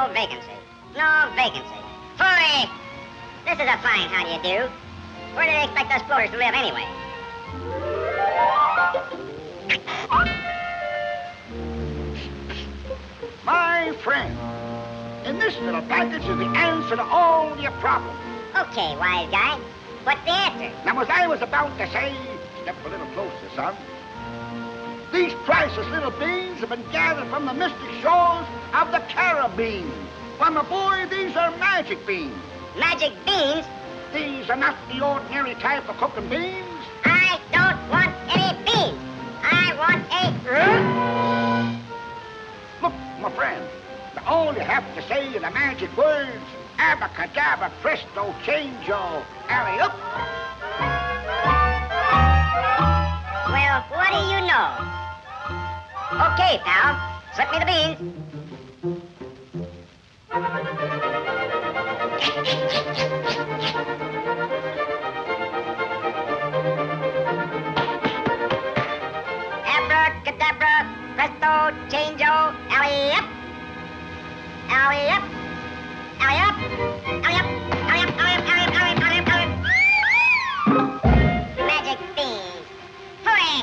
No vacancy. No vacancy. Hurry! This is a fine how do you do. Where do they expect us floaters to live anyway? My friend, in this little package is the answer to all your problems. Okay, wise guy. What's the answer? Now, as I was about to say, step a little closer, son. These priceless little beans have been gathered from the mystic shores of the Caribbean. Why, my boy, these are magic beans. Magic beans? These are not the ordinary type of cooking beans. I don't want any beans. I want a... Look, my friend, all you have to say are the magic words, abracadabra, presto, changeo, alley-up. Well, what do you know? Okay, pal. Slip me the beans. Abracadabra, presto, changeo, alley-up. Alley-up. Alley-up. Alley-up. Alley-up. Alley-up. Alley-up. Alley-up. Alley-up. Magic beans. Hooray!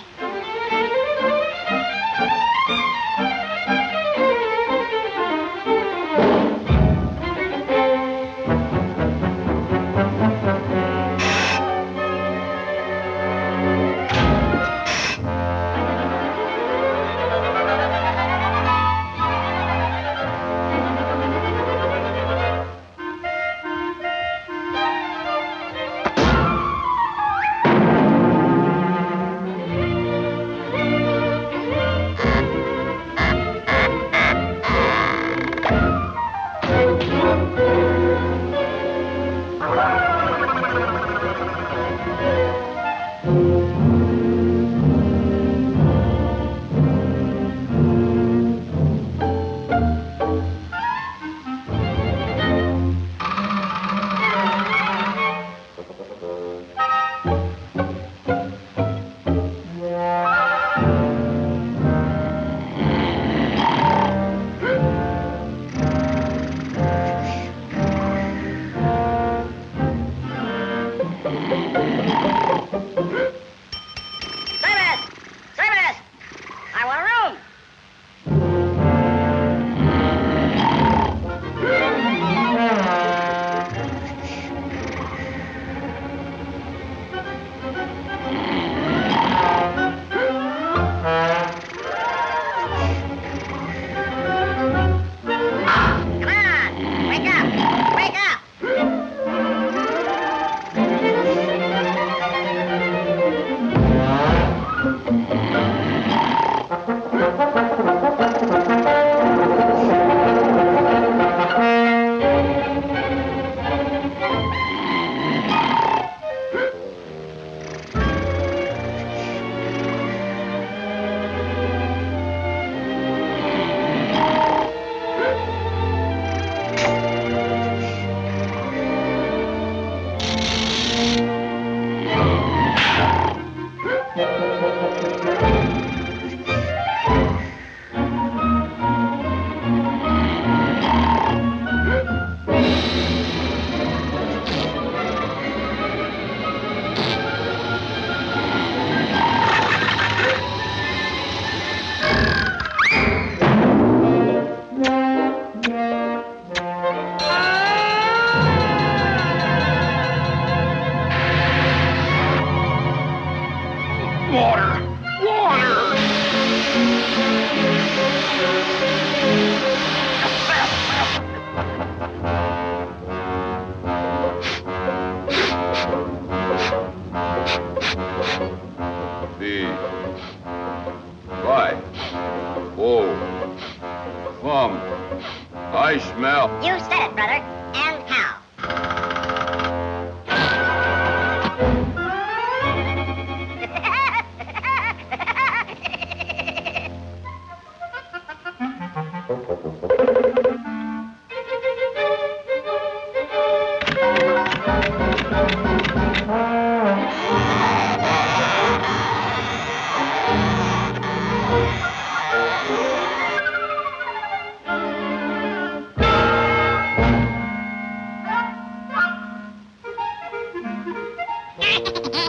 I smell. You said it, brother. And how? Boys,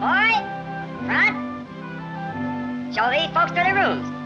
boys, front. Show these folks to their rooms.